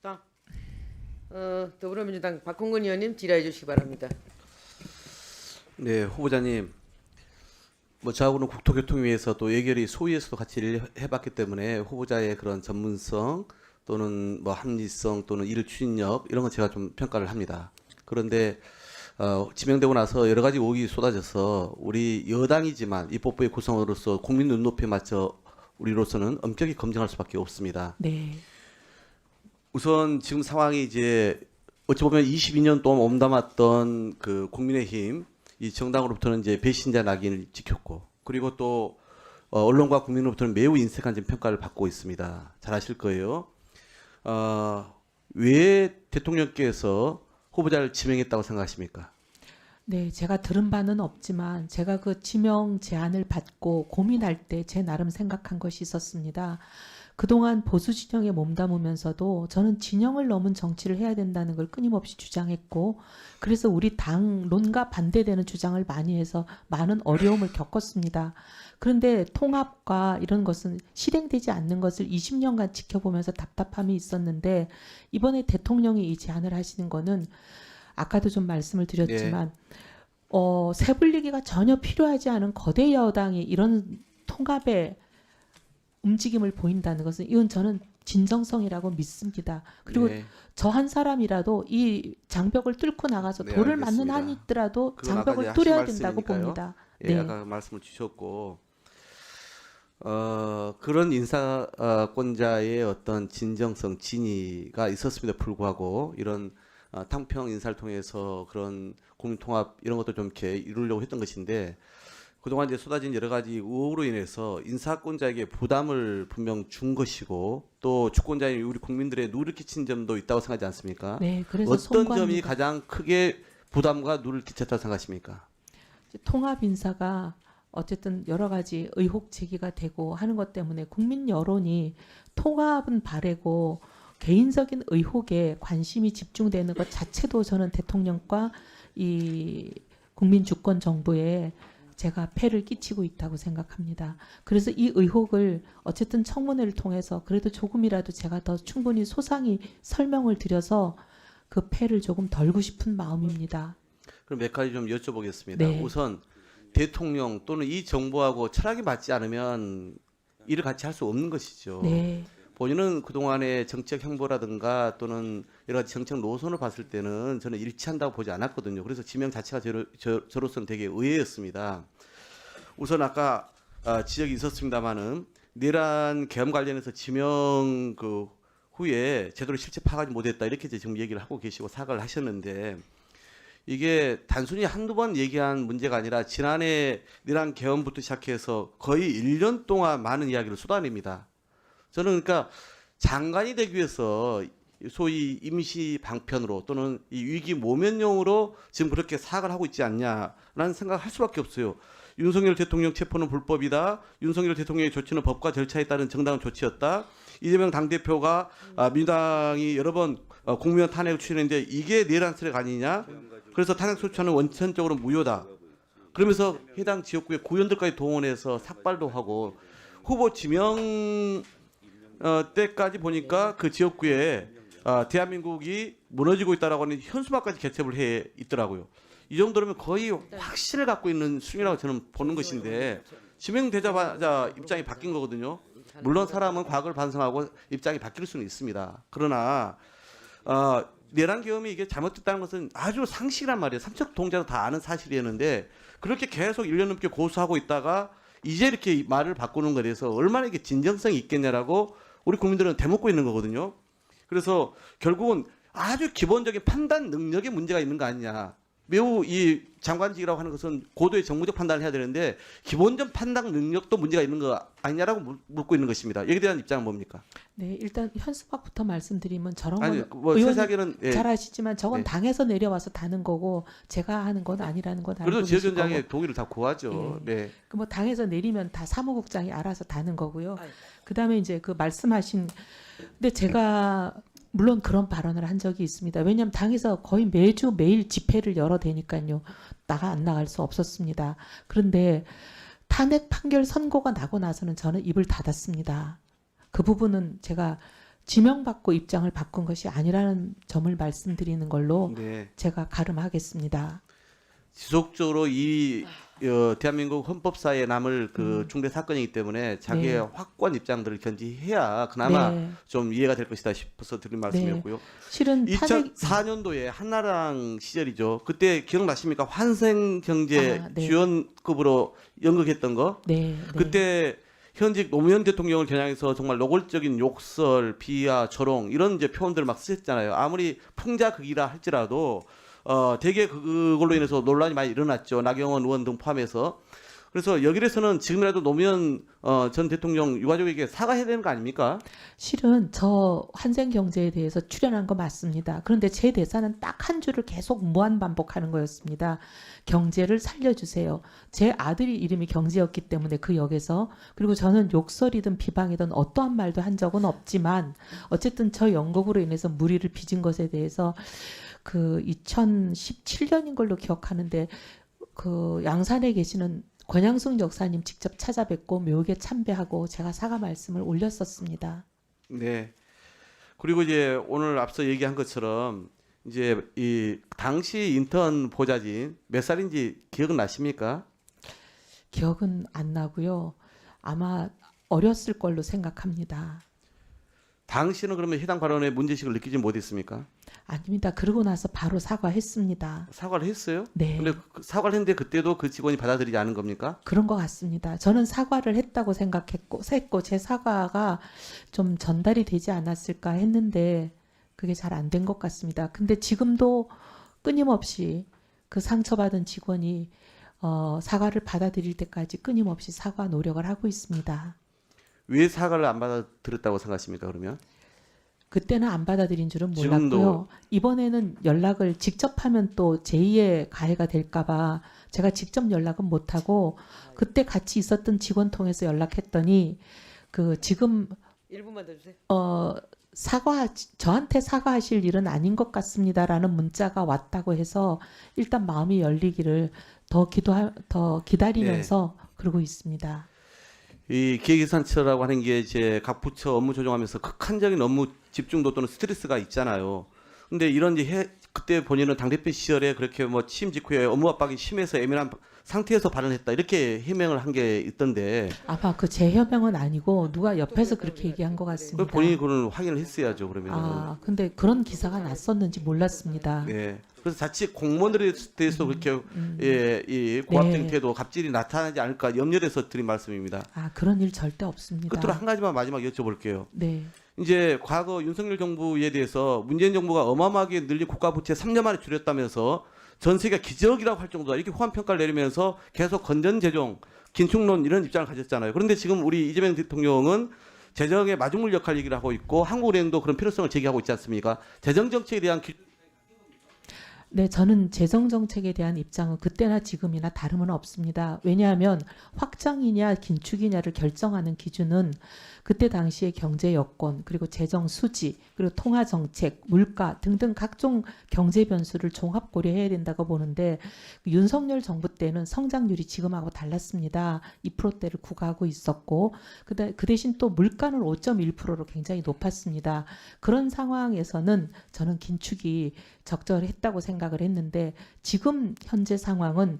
다음 더불어민주당 박홍근 의원님 질의해 주시기 바랍니다. 네, 후보자님, 뭐 저하고는 국토교통위에서 또 예결위 소위에서도 같이 일을 해봤기 때문에 후보자의 그런 전문성 또는 뭐 합리성 또는 일 추진력 이런 건 제가 좀 평가를 합니다. 그런데 지명되고 나서 여러 가지 의혹이 쏟아져서 우리 여당이지만 입법부의 구성으로서 국민 눈높이에 맞춰 우리로서는 엄격히 검증할 수밖에 없습니다. 네. 우선 지금 상황이 이제 어찌 보면 22년 동안 몸담았던 그 국민의힘 이 정당으로부터는 이제 배신자 낙인을 찍혔고, 그리고 또 언론과 국민으로부터는 매우 인색한 지금 평가를 받고 있습니다. 잘 아실 거예요. 왜 대통령께서 후보자를 지명했다고 생각하십니까? 네, 제가 들은 바는 없지만 제가 그 지명 제안을 받고 고민할 때 제 나름 생각한 것이 있었습니다. 그동안 보수 진영에 몸담으면서도 저는 진영을 넘은 정치를 해야 된다는 걸 끊임없이 주장했고, 그래서 우리 당론과 반대되는 주장을 많이 해서 많은 어려움을 겪었습니다. 그런데 통합과 이런 것은 실행되지 않는 것을 20년간 지켜보면서 답답함이 있었는데, 이번에 대통령이 이 제안을 하시는 거는 아까도 좀 말씀을 드렸지만 세불리기가 전혀 필요하지 않은 거대 여당이 이런 통합의 움직임을 보인다는 것은 이건 저는 진정성이라고 믿습니다. 그리고 네, 저 한 사람이라도 이 장벽을 뚫고 나가서 네, 돌을 맞는 알겠습니다. 한이 있더라도 그건 아까 장벽을 이제 뚫어야 하신 된다고 말씀이니까요. 봅니다. 예, 네. 아까 말씀을 주셨고, 그런 인사권자의 어떤 진정성, 진위가 있었음에도 불구하고 이런 탕평 인사를 통해서 그런 국민통합 이런 것도 좀 이렇게 이루려고 했던 것인데, 그동안 이제 쏟아진 여러 가지 의혹으로 인해서 인사권자에게 부담을 분명 준 것이고, 또 주권자인 우리 국민들의 누를 끼친 점도 있다고 생각하지 않습니까? 네, 그래서 어떤 점이 송구합니다. 가장 크게 부담과 누를 끼쳤다고 생각하십니까? 통합 인사가 어쨌든 여러 가지 의혹 제기가 되고 하는 것 때문에 국민 여론이 통합은 바래고 개인적인 의혹에 관심이 집중되는 것 자체도 저는 대통령과 이 국민 주권 정부에 제가 폐를 끼치고 있다고 생각합니다. 그래서 이 의혹을 어쨌든 청문회를 통해서 그래도 조금이라도 제가 더 충분히 소상히 설명을 드려서 그 폐를 조금 덜고 싶은 마음입니다. 그럼 몇 가지 좀 여쭤보겠습니다. 네. 우선 대통령 또는 이 정부하고 철학이 맞지 않으면 일을 같이 할 수 없는 것이죠. 네. 본인은 그동안의 정책 행보라든가 또는 여러 가지 정책 노선을 봤을 때는 저는 일치한다고 보지 않았거든요. 그래서 지명 자체가 저로서는 되게 의외였습니다. 우선 아까 지적이 있었습니다마는 내란 계엄 관련해서 지명 그 후에 제대로 실체 파악하지 못했다 이렇게 이제 지금 얘기를 하고 계시고 사과를 하셨는데, 이게 단순히 한두 번 얘기한 문제가 아니라 지난해 내란 계엄부터 시작해서 거의 1년 동안 많은 이야기를 쏟아냅니다. 저는 그러니까 장관이 되기 위해서 소위 임시 방편으로 또는 이 위기 모면용으로 지금 그렇게 사과를 하고 있지 않냐라는 생각을 할 수밖에 없어요. 윤석열 대통령 체포는 불법이다. 윤석열 대통령의 조치는 법과 절차에 따른 정당한 조치였다. 이재명 당대표가 민주당이 여러 번 국무위원 탄핵을 추진했는데 이게 내란 세력 아니냐. 그래서 탄핵 소추는 원천적으로 무효다. 그러면서 해당 지역구의 구원들까지 동원해서 삭발도 하고 후보 지명 때까지 보니까 그 지역구에 대한민국이 무너지고 있다라고 하는 현수막까지 개첩을 해 있더라고요. 이 정도면 거의 확신을 갖고 있는 수준이라고 저는 보는 것인데, 지명되자마자 입장이 바뀐 거거든요. 물론 사람은 과거를 반성하고 입장이 바뀔 수는 있습니다. 그러나 내란 계엄이 이게 잘못됐다는 것은 아주 상식이란 말이에요. 삼척 동자도 다 아는 사실이었는데 그렇게 계속 1년 넘게 고수하고 있다가 이제 이렇게 말을 바꾸는 것에 대해서 얼마나 이게 진정성이 있겠냐라고 우리 국민들은 대묻고 있는 거거든요. 그래서 결국은 아주 기본적인 판단 능력에 문제가 있는 거 아니냐. 매우 이 장관직이라고 하는 것은 고도의 정무적 판단을 해야 되는데 기본적 판단 능력도 문제가 있는 거 아니냐라고 묻고 있는 것입니다. 여기에 대한 입장은 뭡니까? 네, 일단 현수막부터 말씀드리면 저런 아니, 건 뭐 의원 세세하게는 잘 아시지만 저건 네. 당에서 내려와서 다는 거고 제가 하는 건 아니라는 건 알고 그래도 계실 거고. 지역위원장의 동의를 다 구하죠. 네. 그 뭐 당에서 내리면 다 사무국장이 알아서 다는 거고요. 그다음에 이제 그 말씀하신 근데 제가 물론 그런 발언을 한 적이 있습니다. 왜냐하면 당에서 거의 매주 매일 집회를 열어대니까요. 안 나갈 수 없었습니다. 그런데 탄핵 판결 선고가 나고 나서는 저는 입을 닫았습니다. 그 부분은 제가 지명받고 입장을 바꾼 것이 아니라는 점을 말씀드리는 걸로 네. 제가 가름하겠습니다. 지속적으로 이 대한민국 헌법사에 남을 그 중대 사건이기 때문에 자기의 네. 확고한 입장들을 견지해야 그나마 네. 좀 이해가 될 것이다 싶어서 드린 말씀이었고요. 실은 탄핵 2004년도에 한나라당 시절이죠. 그때 기억나십니까? 환생경제 아, 네. 지원급으로 연극했던 거. 네, 네. 그때 현직 노무현 대통령을 겨냥해서 정말 노골적인 욕설, 비하, 조롱 이런 이제 표현들을 막 쓰셨잖아요. 아무리 풍자극이라 할지라도 되게 그걸로 인해서 논란이 많이 일어났죠. 나경원 의원 등 포함해서. 그래서 여기에서는 지금이라도 노무현 전 대통령 유가족에게 사과해야 되는 거 아닙니까? 실은 저 환생경제에 대해서 출연한 거 맞습니다. 그런데 제 대사는 딱 한 줄을 계속 무한 반복하는 거였습니다. 경제를 살려주세요. 제 아들이 이름이 경제였기 때문에 그 역에서, 그리고 저는 욕설이든 비방이든 어떠한 말도 한 적은 없지만 어쨌든 저 연극으로 인해서 무리를 빚은 것에 대해서 그 2017년인 걸로 기억하는데 그 양산에 계시는 권양숙 역사님 직접 찾아뵙고 묘역에 참배하고 제가 사과 말씀을 올렸었습니다. 네. 그리고 이제 오늘 앞서 얘기한 것처럼 이제 이 당시 인턴 보좌진 몇 살인지 기억은 나십니까? 기억은 안 나고요. 아마 어렸을 걸로 생각합니다. 당시는 그러면 해당 발언에 문제식을 느끼지 못했습니까? 아닙니다. 그러고 나서 바로 사과했습니다. 사과를 했어요? 네. 근데 사과를 했는데 그때도 그 직원이 받아들이지 않은 겁니까? 그런 것 같습니다. 저는 사과를 했다고 생각했고 제 사과가 좀 전달이 되지 않았을까 했는데 그게 잘 안 된 것 같습니다. 근데 지금도 끊임없이 그 상처받은 직원이 사과를 받아들일 때까지 끊임없이 사과 노력을 하고 있습니다. 왜 사과를 안 받아들였다고 생각하십니까? 그러면 그때는 안 받아들인 줄은 지금도- 몰랐고요. 이번에는 연락을 직접 하면 또 제2의 가해가 될까봐 제가 직접 연락은 못하고 그때 같이 있었던 직원 통해서 연락했더니 그 지금 1분만 더 주세요. 저한테 사과하실 일은 아닌 것 같습니다라는 문자가 왔다고 해서 일단 마음이 열리기를 더 기다리면서 그러고 있습니다. 이 기획예산처라고 하는 게 이제 각 부처 업무 조정하면서 극한적인 업무 집중도 또는 스트레스가 있잖아요. 근데 이런 이제 그때 본인은 당대표 시절에 그렇게 뭐 취임 직후에 업무 압박이 심해서 예민한 상태에서 발언했다 이렇게 해명을 한 게 있던데 아마 그 제 협명은 아니고 누가 옆에서 그렇게 얘기한 것 같습니다. 본인이 그걸 확인을 했어야죠 그러면. 아, 근데 그런 기사가 났었는지 몰랐습니다. 네. 그래서 자칫 공무원들에 대해서 그렇게 이 고압적인 네. 태도, 갑질이 나타나지 않을까 염려돼서 드린 말씀입니다. 아, 그런 일 절대 없습니다. 끝으로 한 가지만 마지막 여쭤볼게요. 네. 이제 과거 윤석열 정부에 대해서 문재인 정부가 어마어마하게 늘린 국가 부채 3년 만에 줄였다면서 전 세계가 기적이라고 할 정도다 이렇게 호환 평가를 내리면서 계속 건전 재정, 긴축론 이런 입장을 가졌잖아요. 그런데 지금 우리 이재명 대통령은 재정의 마중물 역할 얘기를 하고 있고 한국은행도 그런 필요성을 제기하고 있지 않습니까? 재정 정책에 대한 네, 저는 재정 정책에 대한 입장은 그때나 지금이나 다름은 없습니다. 왜냐하면 확장이냐 긴축이냐를 결정하는 기준은 그때 당시의 경제 여건, 그리고 재정 수지, 그리고 통화 정책, 물가 등등 각종 경제 변수를 종합 고려해야 된다고 보는데 윤석열 정부 때는 성장률이 지금하고 달랐습니다. 2%대를 구가하고 있었고 그 대신 또 물가는 5.1%로 굉장히 높았습니다. 그런 상황에서는 저는 긴축이 적절했다고 생각을 했는데 지금 현재 상황은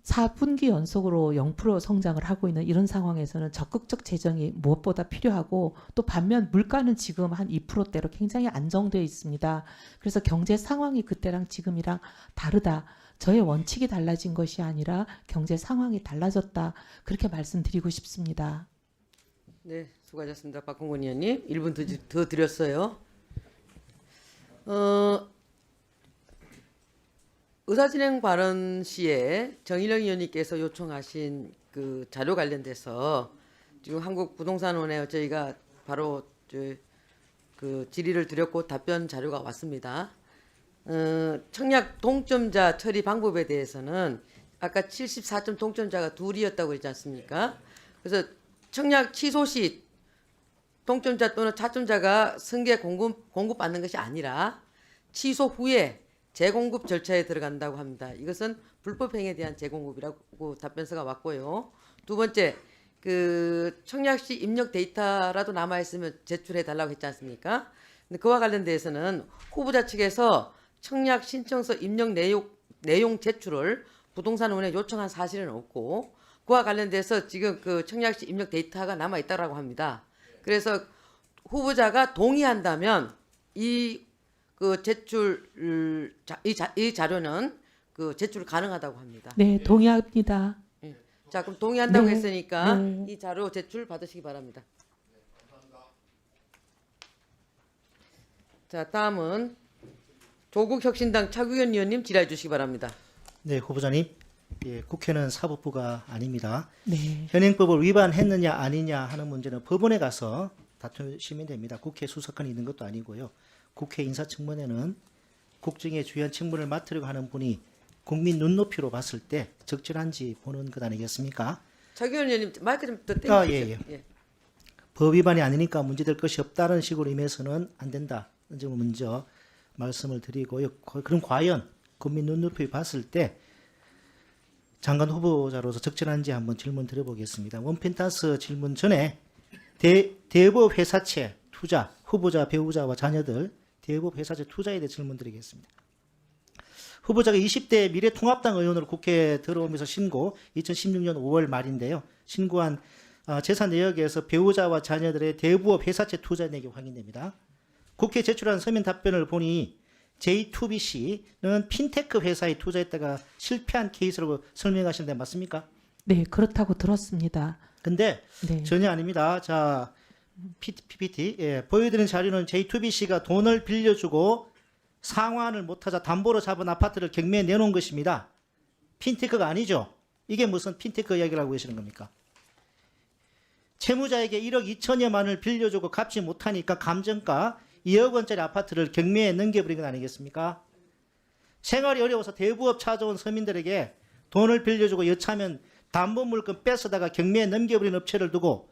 4분기 연속으로 0% 성장을 하고 있는 이런 상황에서는 적극적 재정이 무엇보다 필요하고 또 반면 물가는 지금 한 2%대로 굉장히 안정되어 있습니다. 그래서 경제 상황이 그때랑 지금이랑 다르다. 저의 원칙이 달라진 것이 아니라 경제 상황이 달라졌다. 그렇게 말씀드리고 싶습니다. 네, 수고하셨습니다. 박홍근 의원님. 1분 더 드렸어요. 의사진행 발언 시에 정일영 의원님께서 요청하신 그 자료 관련돼서 지금 한국부동산원에 저희가 바로 그 질의를 드렸고 답변 자료가 왔습니다. 청약 동점자 처리 방법에 대해서는 아까 74점 동점자가 둘이었다고 했지 않습니까? 그래서 청약 취소 시 동점자 또는 차점자가 승계 공급받는 것이 아니라 취소 후에 재공급 절차에 들어간다고 합니다. 이것은 불법 행위에 대한 재공급이라고 답변서가 왔고요. 두 번째, 그 청약시 입력 데이터라도 남아 있으면 제출해 달라고 했지 않습니까? 근데 그와 관련돼서는 후보자 측에서 청약 신청서 입력 내용 제출을 부동산원에 요청한 사실은 없고 그와 관련돼서 지금 그 청약시 입력 데이터가 남아 있다라고 합니다. 그래서 후보자가 동의한다면 이 그 제출 이 자료는 그 제출 가능하다고 합니다. 네, 동의합니다. 자, 그럼 동의한다고 네, 했으니까 네. 이 자료 제출 받으시기 바랍니다. 자, 다음은 조국혁신당 차규현 의원님 질의해 주시기 바랍니다. 네, 후보자님. 예, 국회는 사법부가 아닙니다. 네. 현행법을 위반했느냐 아니냐 하는 문제는 법원에 가서 다투시면 됩니다. 국회 수사권이 있는 것도 아니고요. 국회 인사청문회는 국정의 주요한 책무를 맡으려고 하는 분이 국민 눈높이로 봤을 때 적절한지 보는 것 아니겠습니까? 차규현 의원님 마이크 좀 더 땡겨 아, 주세요. 예. 법 위반이 아니니까 문제될 것이 없다는 식으로 임해서는 안 된다. 이 점을 먼저 말씀을 드리고요. 그럼 과연 국민 눈높이 봤을 때 장관 후보자로서 적절한지 한번 질문 드려보겠습니다. 원펜타스 질문 전에 대법 회사채 투자, 후보자, 배우자와 자녀들 대법 회사채 투자에 대해 질문 드리겠습니다. 후보자가 20대 미래통합당 의원으로 국회에 들어오면서 신고, 2016년 5월 말인데요. 신고한 재산 내역에서 배우자와 자녀들의 대부업 회사채 투자 내역이 확인됩니다. 국회에 제출한 서면 답변을 보니 J2BC는 핀테크 회사에 투자했다가 실패한 케이스라고 설명하시는데 맞습니까? 네, 그렇다고 들었습니다. 근데 네. 전혀 아닙니다. 자, PPT 보여드리는 자료는 J2BC가 돈을 빌려주고 상환을 못하자 담보로 잡은 아파트를 경매에 내놓은 것입니다. 핀테크가 아니죠. 이게 무슨 핀테크 이야기라고 하시는 겁니까? 채무자에게 1억 2천여만을 빌려주고 갚지 못하니까 감정가 2억 원짜리 아파트를 경매에 넘겨버린 건 아니겠습니까? 생활이 어려워서 대부업 찾아온 서민들에게 돈을 빌려주고 여차하면 담보물건 뺏어다가 경매에 넘겨버린 업체를 두고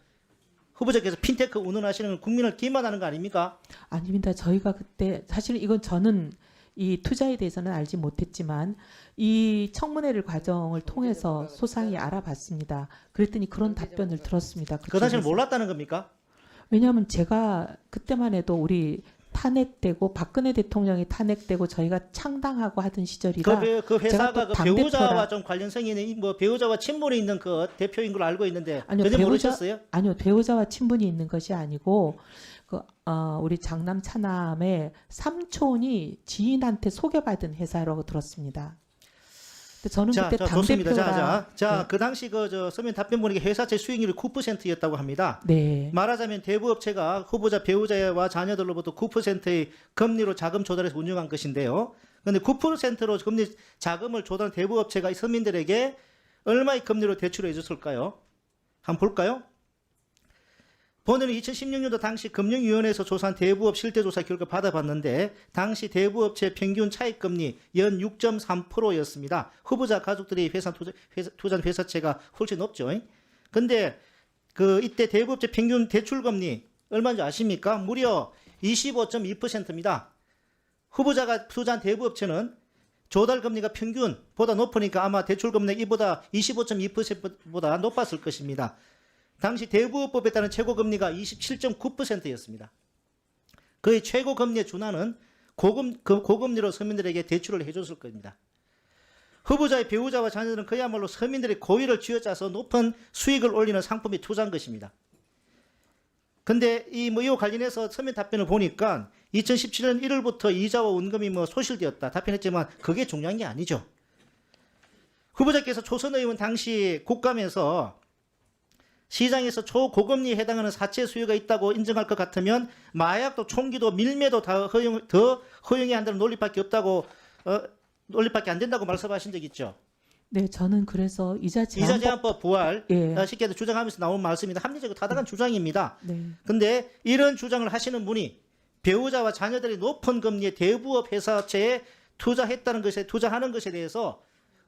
후보자께서 핀테크 운운하시는 건 국민을 기만하는 거 아닙니까? 아닙니다. 저희가 그때 사실 이건 저는 이 투자에 대해서는 알지 못했지만 이 청문회를 과정을 통해서 소상히 알아봤습니다. 그랬더니 그런 답변을 들었습니다. 그 사실 그쪽에서. 몰랐다는 겁니까? 왜냐하면 제가 그때만 해도 우리 탄핵되고 박근혜 대통령이 탄핵되고 저희가 창당하고 하던 시절이라 그 회사가 제가 또 그 배우자와 당대표라- 좀 관련성이 있는 뭐 배우자와 친분이 있는 그 대표인 걸로 알고 있는데 아니요, 전혀 배우자- 모르셨어요? 아니요, 배우자와 친분이 있는 것이 아니고 우리 장남 차남의 삼촌이 지인한테 소개받은 회사라고 들었습니다. 근데 저는 그때 좋습니다. 당대표라 그 당시 저 서면 답변 보니까 회사채 수익률이 9%였다고 합니다. 네. 말하자면 대부업체가 후보자 배우자와 자녀들로부터 9%의 금리로 자금 조달해서 운영한 것인데요. 그런데 9%로 금리 자금을 조달한 대부업체가 서민들에게 얼마의 금리로 대출해 줬을까요? 한번 볼까요? 본회는 2016년도 당시 금융위원회에서 조사한 대부업 실태조사 결과 받아봤는데 당시 대부업체 평균 차익금리 연 6.3%였습니다. 후보자 가족들이 투자한 회사채가 훨씬 높죠. 근데 이때 대부업체 평균 대출금리 얼마인지 아십니까? 무려 25.2%입니다. 후보자가 투자한 대부업체는 조달금리가 평균보다 높으니까 아마 대출금리가 이보다 25.2%보다 높았을 것입니다. 당시 대부업법에 따른 최고금리가 27.9%였습니다. 그의 최고금리에 준하는 고금리로 서민들에게 대출을 해줬을 겁니다. 후보자의 배우자와 자녀들은 그야말로 서민들의 고의를 쥐어짜서 높은 수익을 올리는 상품에 투자한 것입니다. 근데 이와 관련해서 서면 답변을 보니까 2017년 1월부터 이자와 원금이 소실되었다 답변했지만 그게 중요한 게 아니죠. 후보자께서 초선 의원 당시 국감에서 시장에서 초고금리에 해당하는 사채 수요가 있다고 인정할 것 같으면 마약도 총기도 밀매도 더 허용해야 한다는 논리밖에 없다고 논리밖에 안 된다고 말씀하신 적 있죠. 네, 저는 그래서 이자 이자제한법 부활 예. 쉽게 주장하면서 나온 말씀입니다. 합리적이고 타당한 주장입니다. 네. 근데 이런 주장을 하시는 분이 배우자와 자녀들이 높은 금리의 대부업 회사채에 투자하는 것에 대해서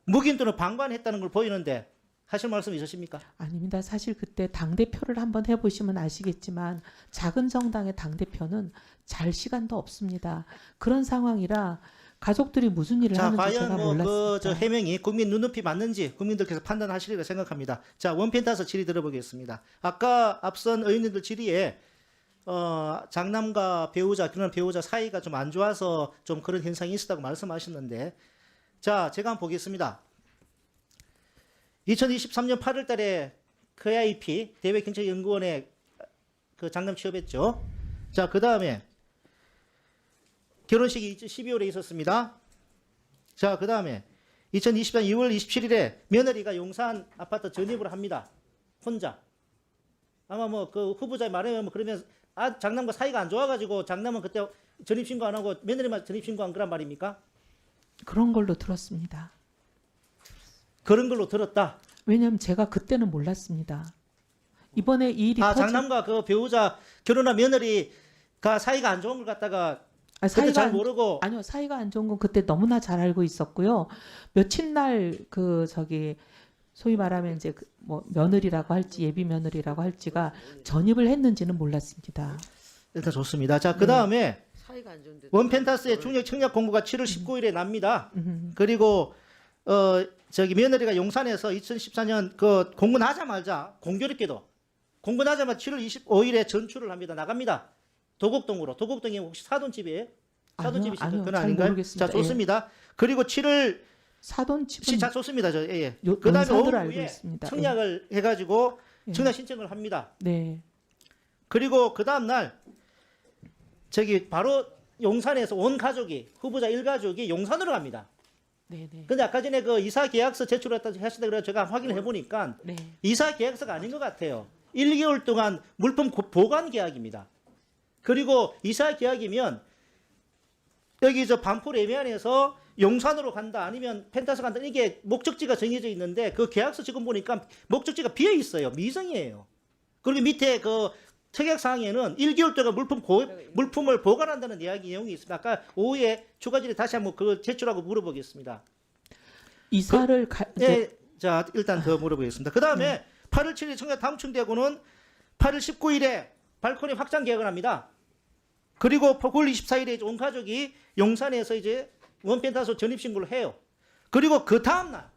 묵인 또는 방관했다는 걸 보이는데 하실 말씀 있으십니까? 아닙니다. 사실 그때 당대표를 한번 해보시면 아시겠지만 작은 정당의 당대표는 잘 시간도 없습니다. 그런 상황이라 가족들이 무슨 일을 자, 하는지 과연 제가 뭐 몰랐습니다. 저 해명이 국민 눈높이 맞는지 국민들께서 판단하시리라 생각합니다. 자, 원펜타스 질의 들어보겠습니다. 아까 앞선 의원님들 질의에 장남과 배우자, 결혼한 배우자 사이가 좀 안 좋아서 좀 그런 현상이 있었다고 말씀하셨는데, 자, 제가 한번 보겠습니다. 2023년 8월 달에 KIP 대외경제연구원에 그 장남 취업했죠. 자, 그 다음에 결혼식이 12월에 있었습니다. 자, 그 다음에 2024년 2월 27일에 며느리가 용산 아파트 전입을 합니다. 혼자. 아마 뭐 그 후보자의 말에 의하면 그러면 장남과 사이가 안 좋아가지고 장남은 그때 전입신고 안 하고 며느리만 전입신고한 거란 말입니까? 그런 걸로 들었습니다. 그런 걸로 들었다. 왜냐하면 제가 그때는 몰랐습니다. 이번에 이 일이 장남과 그 배우자 결혼한 며느리가 사이가 안 좋은 걸 갖다가 그때 잘 모르고. 아니요, 사이가 안 좋은 건 그때 너무나 잘 알고 있었고요. 며칠 날 그 저기 소위 말하면 이제 뭐 며느리라고 할지 예비 며느리라고 할지가 전입을 했는지는 몰랐습니다. 일단 좋습니다. 자, 그 다음에 사이가 안 좋은데 원펜타스의 중력 청약 공고가 7월 19일에 납니다. 그리고 저기 며느리가 용산에서 2014년 그 공고나자마자 공교롭게도 공고나자마자 7월 25일에 전출을 합니다. 나갑니다. 도곡동으로. 도곡동이 혹시 사돈집이에요? 사돈집이신가요? 아니요, 그건 잘 아닌가요? 모르겠습니다. 자, 좋습니다. 그리고 7월 사돈집은 자, 좋습니다. 저 예. 요- 그다음에 연산으로 오후에 알고 있습니다. 청약을 해가지고 예. 청약 신청을 합니다. 네. 그리고 그 다음 날 저기 바로 용산에서 온 가족이 후보자 일가족이 용산으로 갑니다. 네, 네. 근데 아까 전에 그 이사 계약서 제출했다 하시다 그래서 제가 확인을 해보니까 네. 이사 계약서가 아닌 것 같아요. 1개월 동안 물품 보관 계약입니다. 그리고 이사 계약이면 여기 저 반포 레미안에서 용산으로 간다 아니면 펜타스 간다 이게 목적지가 정해져 있는데 그 계약서 지금 보니까 목적지가 비어 있어요. 미정이에요. 그리고 밑에 그 특약 사항에는 1개월 동안 물품을 보관한다는 내용이 있습니다. 아까 오후에 추가 질의 다시 한번 그 제출하고 물어보겠습니다. 이사를 네, 자 일단 더 물어보겠습니다. 그 다음에 8월 7일 청약 당첨되고는 8월 19일에 발코니 확장 계약을 합니다. 그리고 9월 24일에 온 가족이 용산에서 이제 원펜타스 전입신고를 해요. 그리고 그 다음날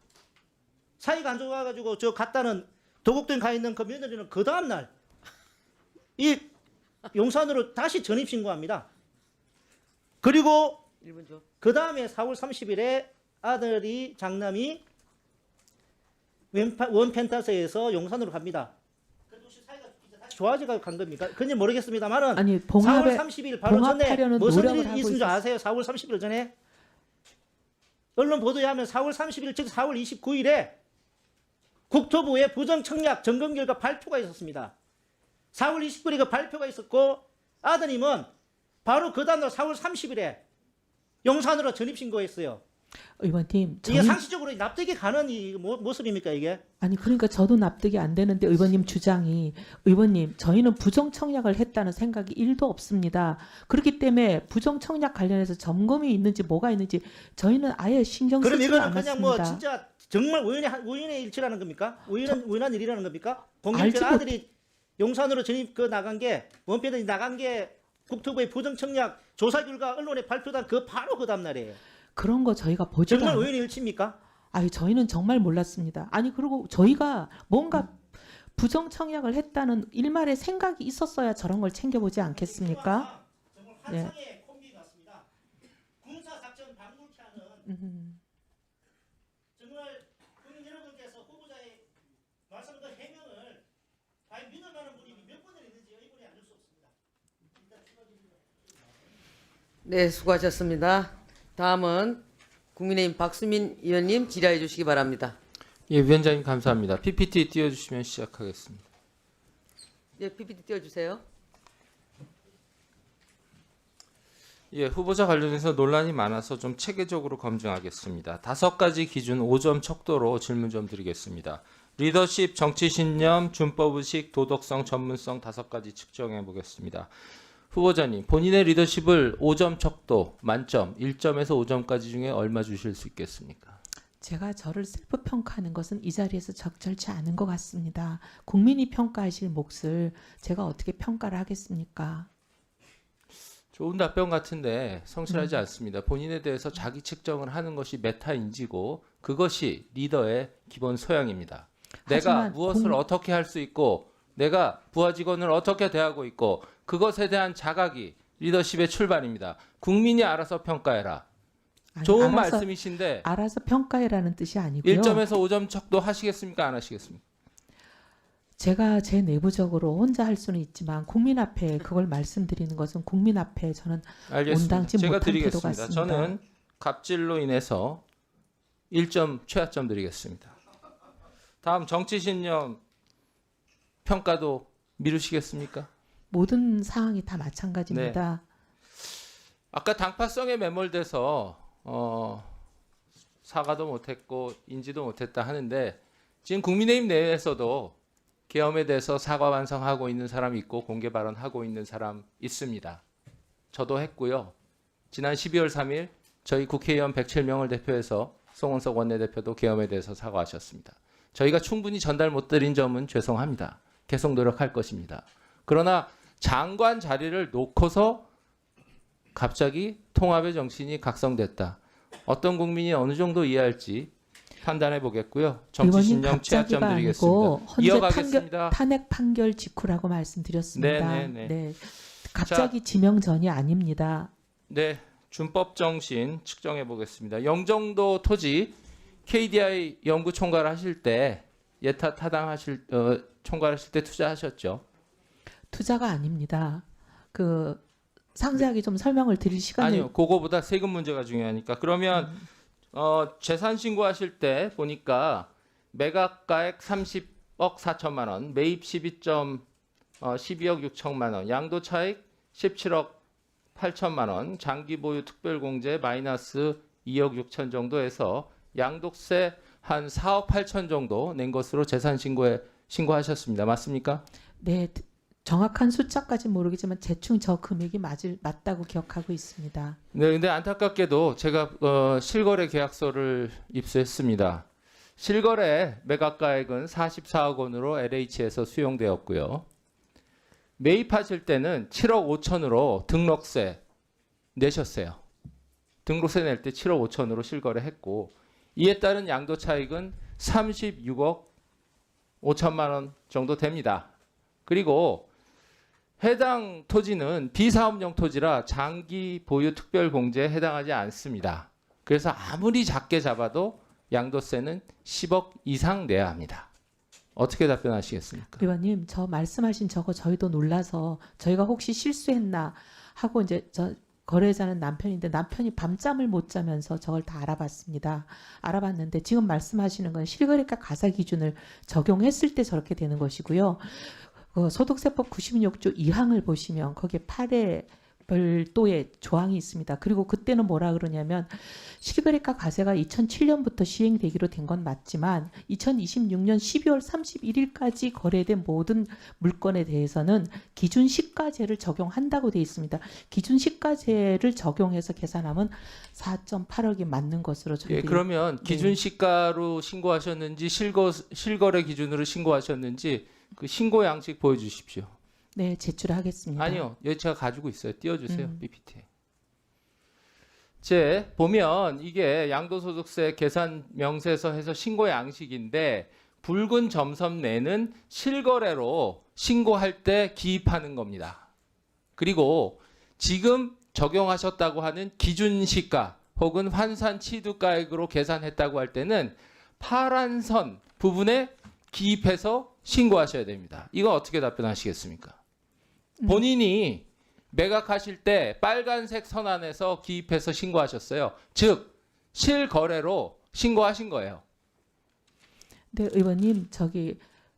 사이가 안 좋아가지고 저 갔다는 도곡동에 가 있는 그 며느리는 그 다음날 이 용산으로 다시 전입신고합니다. 그리고 1분 줘. 그 다음에 4월 30일에 아들이 장남이 원펜타스에서 용산으로 갑니다. 그래도 혹시 사이가 다시 좋아지가 간 겁니까? 그건 모르겠습니다만은 아니 4월 봉합에 30일 바로 전에 봉합하려는 무슨 노력을 일이 하고 있은 줄 있었어요. 아세요? 4월 30일 전에 언론 보도에 하면 4월 30일 즉 4월 29일에 국토부의 부정청약 점검 결과 발표가 있었습니다. 4월 29일에 그 발표가 있었고 아드님은 바로 그 다음날 4월 30일에 용산으로 전입신고했어요. 의원님, 이게 저는 상식적으로 납득이 가는 이 모습입니까 이게? 아니 그러니까 저도 납득이 안 되는데 의원님 주장이 의원님 저희는 부정 청약을 했다는 생각이 1도 없습니다. 그렇기 때문에 부정 청약 관련해서 점검이 있는지 뭐가 있는지 저희는 아예 신경 그럼 쓰지 이거는 않았습니다. 그냥 뭐 진짜 정말 우연의 일치라는 겁니까? 우연한 일이라는 겁니까? 알지 공교롭게 아들이 용산으로 전입 나간 게 원패들이 나간 게 국토부의 부정 청약 조사 결과 언론에 발표된 그 바로 그 다음 날이에요. 그런 거 저희가 보지도 정말 않 우연의 일치입니까? 아니 저희는 정말 몰랐습니다. 아니 그리고 저희가 뭔가 부정 청약을 했다는 일말의 생각이 있었어야 저런 걸 챙겨보지 않겠습니까? 정말 환상의 콤비 같습니다. 군사 작전 방불케 하는 정말 국민 여러분께서 후보자의 말씀 그 해명을 과연 믿을 만한 분이 몇 분을 있는지 의문이 아닐 수 없습니다. 네, 수고하셨습니다. 다음은 국민의힘 박수민 의원님 질의해 주시기 바랍니다. 예, 위원장님 감사합니다. PPT 띄워주시면 시작하겠습니다. 네, PPT 띄워주세요. 예, 후보자 관련해서 논란이 많아서 좀 체계적으로 검증하겠습니다. 5가지 기준 5점 척도로 질문 좀 드리겠습니다. 리더십, 정치신념, 준법의식, 도덕성, 전문성 5가지 측정해 보겠습니다. 후보자님, 본인의 리더십을 5점 척도, 만점, 1점에서 5점까지 중에 얼마 주실 수 있겠습니까? 제가 저를 셀프 평가하는 것은 이 자리에서 적절치 않은 것 같습니다. 국민이 평가하실 몫을 제가 어떻게 평가를 하겠습니까? 좋은 답변 같은데 성실하지 않습니다. 본인에 대해서 자기 측정을 하는 것이 메타인지고 그것이 리더의 기본 소양입니다. 내가 하지만 무엇을 어떻게 할 수 있고 내가 부하 직원을 어떻게 대하고 있고 그것에 대한 자각이 리더십의 출발입니다. 국민이 알아서 평가해라. 아니, 좋은 알아서, 말씀이신데 알아서 평가해라는 뜻이 아니고요. 1점에서 5점 척도 하시겠습니까? 안 하시겠습니까? 제가 제 내부적으로 혼자 할 수는 있지만 국민 앞에 그걸 말씀드리는 것은 국민 앞에 저는 알겠습니다. 온당치 제가 못한 태도 드리겠습니다. 같습니다. 저는 갑질로 인해서 1점 최하점 드리겠습니다. 다음 정치신념 평가도 미루시겠습니까? 모든 상황이 다 마찬가지입니다. 아까 당파성에 매몰돼서 사과도 못했고 인지도 못했다 하는데 지금 국민의힘 내에서도 계엄에 대해서 사과 반성하고 있는 사람 있고 공개 발언하고 있는 사람 있습니다. 저도 했고요. 지난 12월 3일 저희 국회의원 107명을 대표해서 송원석 원내대표도 계엄에 대해서 사과하셨습니다. 저희가 충분히 전달 못 드린 점은 죄송합니다. 계속 노력할 것입니다. 그러나 장관 자리를 놓고서 갑자기 통합의 정신이 각성됐다. 어떤 국민이 어느 정도 이해할지 판단해 보겠고요. 정치 의원님 신념 최하점 갑자기가 드리겠습니다. 아니고 헌재 이어가겠습니다. 탄핵 판결 직후라고 말씀드렸습니다. 네네네. 네. 갑자기 지명 전이 아닙니다. 네, 준법 정신 측정해 보겠습니다. 영종도 토지 KDI 연구 총괄 하실 때 예타 타당하실 총괄하실 때 투자하셨죠? 투자가 아닙니다. 그 상세하게 좀 설명을 드릴 시간을 아니요, 그거보다 세금 문제가 중요하니까. 그러면 재산 신고하실 때 보니까 매각가액 30억 4천만 원, 매입 12억 6천만 원, 양도 차익 17억 8천만 원, 장기 보유 특별공제 마이너스 2억 6천 정도 해서 양도세 한 4억 8천 정도 낸 것으로 재산 신고하셨습니다. 맞습니까? 네, 정확한 숫자까지 모르겠지만 대충 저 금액이 맞다고 기억하고 있습니다. 네, 근데 안타깝게도 제가 실거래 계약서를 입수했습니다. 실거래 매각가액은 44억 원으로 LH에서 수용되었고요. 매입하실 때는 7억 5천으로 등록세 내셨어요. 등록세 낼 때 7억 5천으로 실거래했고 이에 따른 양도 차익은 36억 5천만 원 정도 됩니다. 그리고 해당 토지는 비사업용 토지라 장기 보유 특별공제에 해당하지 않습니다. 그래서 아무리 작게 잡아도 양도세는 10억 이상 내야 합니다. 어떻게 답변하시겠습니까? 의원님, 저 말씀하신 저거 저희도 놀라서 저희가 혹시 실수했나 하고 이제 저 거래자는 남편인데 남편이 밤잠을 못 자면서 저걸 다 알아봤습니다. 알아봤는데 지금 말씀하시는 건 실거래가 가사 기준을 적용했을 때 저렇게 되는 것이고요. 소득세법 96조 2항을 보시면 거기에 8회 별도의 조항이 있습니다. 그리고 그때는 뭐라 그러냐면 실거래가 과세가 2007년부터 시행되기로 된 건 맞지만 2026년 12월 31일까지 거래된 모든 물건에 대해서는 기준 시가제를 적용한다고 되어 있습니다. 기준 시가제를 적용해서 계산하면 4.8억이 맞는 것으로 저희들이. 예, 그러면 기준 시가로 신고하셨는지 실거래 기준으로 신고하셨는지 그 신고 양식 보여주십시오. 네, 제출하겠습니다. 아니요, 여기 제가 가지고 있어요. 띄워주세요. PPT에. 보면 이게 양도소득세 계산 명세서 해서 신고 양식인데 붉은 점선 내는 실거래로 신고할 때 기입하는 겁니다. 그리고 지금 적용하셨다고 하는 기준시가 혹은 환산 취득가액으로 계산했다고 할 때는 파란 선 부분에 기입해서 신고하셔야 됩니다. 이거 어떻게 답변하시겠습니까? 본인이 매각하실 때 빨간색 선 안에서 기입해서 신고하셨어요. 즉 실거래로 신고하신 거예요. 네, 의원님,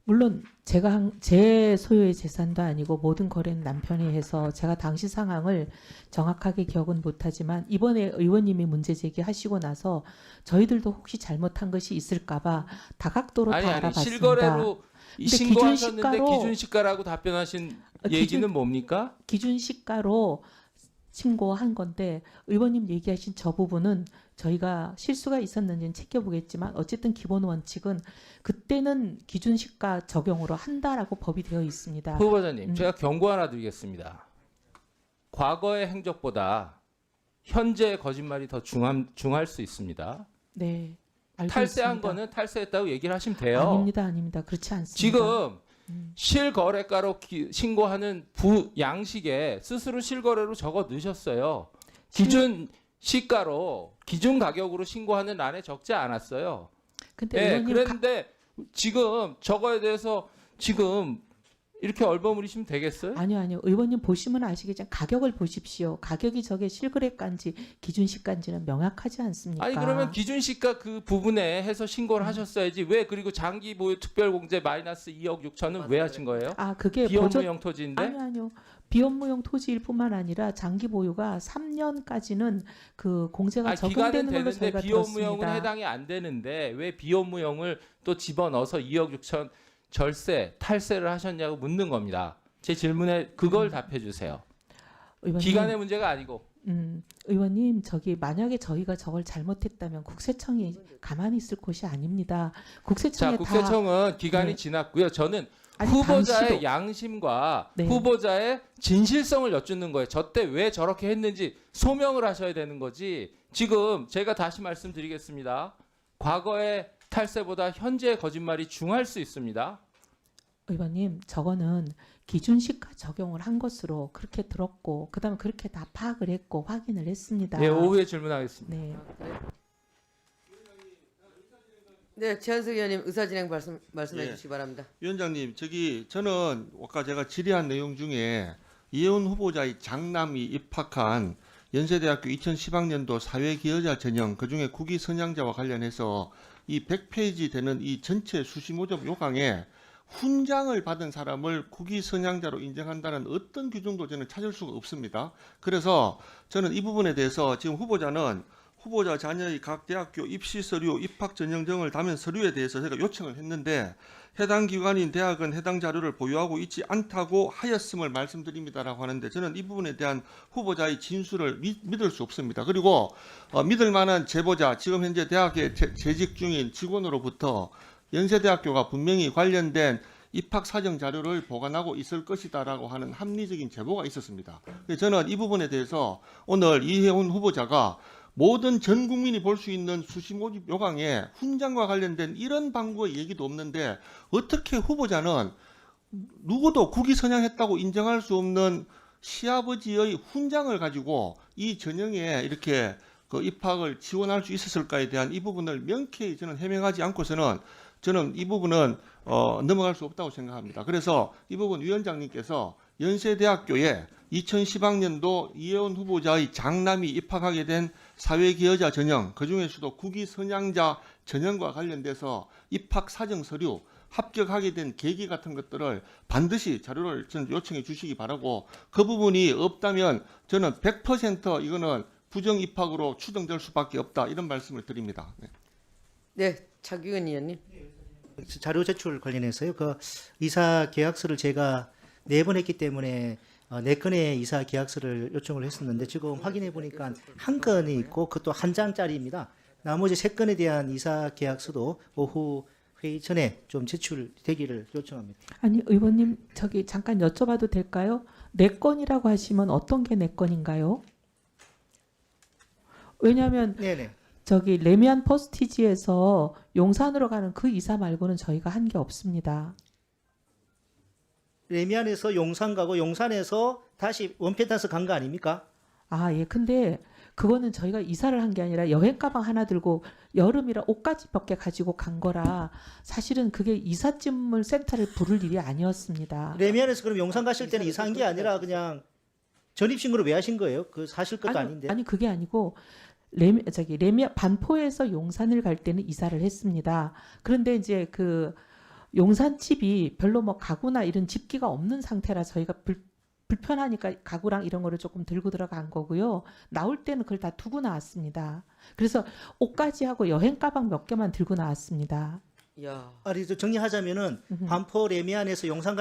물론 제가 제 소유의 재산도 아니고 모든 거래는 남편이 해서 제가 당시 상황을 정확하게 기억은 못하지만 이번에 의원님이 문제 제기하시고 나서 저희들도 혹시 잘못한 것이 있을까봐 다각도로 다 알아봤습니다. 실거래로 근데 신고하셨는데 기준시가로- 기준시가라고 답변하신 얘기는 뭡니까? 기준 시가로 신고한 건데 의원님 얘기하신 저 부분은 저희가 실수가 있었는지는 챙겨보겠지만 어쨌든 기본 원칙은 그때는 기준 시가 적용으로 한다라고 법이 되어 있습니다. 후보자님, 제가 경고 하나 드리겠습니다. 과거의 행적보다 현재의 거짓말이 더 중할 수 있습니다. 네. 알고 탈세한 있습니다. 거는 탈세했다고 얘기를 하시면 돼요. 아닙니다. 그렇지 않습니다. 지금 실거래가로 신고하는 양식에 스스로 실거래로 적어 넣으셨어요. 기준 시가로 기준 가격으로 신고하는 란에 적지 않았어요. 근데 네, 의원님 그런데 지금 저거에 대해서 지금 이렇게 얼버무리시면 되겠어요? 아니요. 의원님 보시면 아시겠지만 가격을 보십시오. 가격이 저게 실거래가인지 기준시가인지는 명확하지 않습니까? 아니 그러면 기준 시가 그 부분에 해서 신고를 하셨어야지. 왜 그리고 장기 보유 특별공제 마이너스 2억 6천은 왜 하신 거예요? 그게 비업무용 토지인데? 아니요. 비업무용 토지일 뿐만 아니라 장기 보유가 3년까지는 그 공제가 기간은 적용되는 걸로 되는데 저희가 비업무용은 들었습니다. 해당이 안 되는데 왜 비업무용을 또 집어넣어서 2억 6천 절세, 탈세를 하셨냐고 묻는 겁니다. 제 질문에 그걸 답해 주세요. 의원님, 기간의 문제가 아니고. 의원님 만약에 저희가 저걸 잘못했다면 국세청이 가만히 있을 곳이 아닙니다. 국세청에 자, 국세청은 기간이 네. 지났고요. 저는 아니, 후보자의 당시도. 양심과 네. 후보자의 진실성을 여쭙는 거예요. 저 때 왜 저렇게 했는지 소명을 하셔야 되는 거지. 지금 제가 다시 말씀드리겠습니다. 과거의 탈세보다 현재의 거짓말이 중할 수 있습니다. 의원님, 저거는 기준시가 적용을 한 것으로 그렇게 들었고 그다음에 그렇게 다 파악을 했고 확인을 했습니다. 네, 오후에 질문하겠습니다. 네. 네, 최한석 의원님 의사진행 말씀해 예. 주시기 바랍니다. 위원장님, 저는 아까 제가 질의한 내용 중에 이혜원 후보자의 장남이 입학한 연세대학교 2010학년도 사회기여자 전형, 그중에 국위 선양자와 관련해서 이 100페이지 되는 이 전체 수시모집 요강에 훈장을 받은 사람을 국위 선양자로 인정한다는 어떤 규정도 저는 찾을 수가 없습니다. 그래서 저는 이 부분에 대해서 지금 후보자는 후보자 자녀의 각 대학교 입시 서류, 입학 전형 등을 담은 서류에 대해서 제가 요청을 했는데 해당 기관인 대학은 해당 자료를 보유하고 있지 않다고 하였음을 말씀드립니다라고 하는데 저는 이 부분에 대한 후보자의 진술을 믿을 수 없습니다. 그리고 믿을 만한 제보자, 지금 현재 대학에 재직 중인 직원으로부터 연세대학교가 분명히 관련된 입학 사정 자료를 보관하고 있을 것이다라고 하는 합리적인 제보가 있었습니다. 그래서 저는 이 부분에 대해서 오늘 이혜원 후보자가 모든 전 국민이 볼 수 있는 수시 모집 요강에 훈장과 관련된 이런 방구의 얘기도 없는데 어떻게 후보자는 누구도 국위 선양했다고 인정할 수 없는 시아버지의 훈장을 가지고 이 전형에 이렇게 그 입학을 지원할 수 있었을까에 대한 이 부분을 명쾌히 저는 해명하지 않고서는 저는 이 부분은 넘어갈 수 없다고 생각합니다. 그래서 이 부분 위원장님께서 연세대학교에 2010학년도 이혜원 후보자의 장남이 입학하게 된 사회기여자 전형, 그중에서도 국위 선양자 전형과 관련돼서 입학 사정 서류, 합격하게 된 계기 같은 것들을 반드시 자료를 저는 요청해 주시기 바라고, 그 부분이 없다면 저는 100% 이거는 부정 입학으로 추정될 수밖에 없다, 이런 말씀을 드립니다. 네. 네, 차규근 의원님. 자료 제출 관련해서요. 그 이사 계약서를 제가 4번 했기 때문에 4건의 이사 계약서를 요청을 했었는데 지금 확인해 보니까 한 건이 있고 그것도 한 장짜리입니다. 나머지 3건에 대한 이사 계약서도 오후 회의 전에 좀 제출되기를 요청합니다. 아니 의원님 잠깐 여쭤봐도 될까요? 4건이라고 하시면 어떤 게 4건인가요? 왜냐하면 네네. 레미안 퍼스티지에서 용산으로 가는 그 이사 말고는 저희가 한 게 없습니다. 레미안에서 용산 가고 용산에서 다시 원펜타스 간 거 아닙니까? 예. 근데 그거는 저희가 이사를 한 게 아니라 여행 가방 하나 들고 여름이라 옷까지 몇 개 가지고 간 거라 사실은 그게 이삿짐을 센터를 부를 일이 아니었습니다. 레미안에서 그럼 용산 가실 때는 이사한 게 아니라 그냥 전입신고를 왜 하신 거예요? 그 사실 것도 아닌데. 아니 그게 아니고 레미안 반포에서 용산을 갈 때는 이사를 했습니다. 그런데 이제 그 용산 집이 별로 뭐 가구나 이런 집기가 없는 상태라 저희가 불편하니까 가구랑 이런 거를 조금 들고 들어간 거고요. 나올 때는 그걸 다 두고 나왔습니다. 그래서 옷까지 하고 여행 가방 몇 개만 들고 나왔습니다. 야. 아니 정리하자면은 반포 레미안에서 용산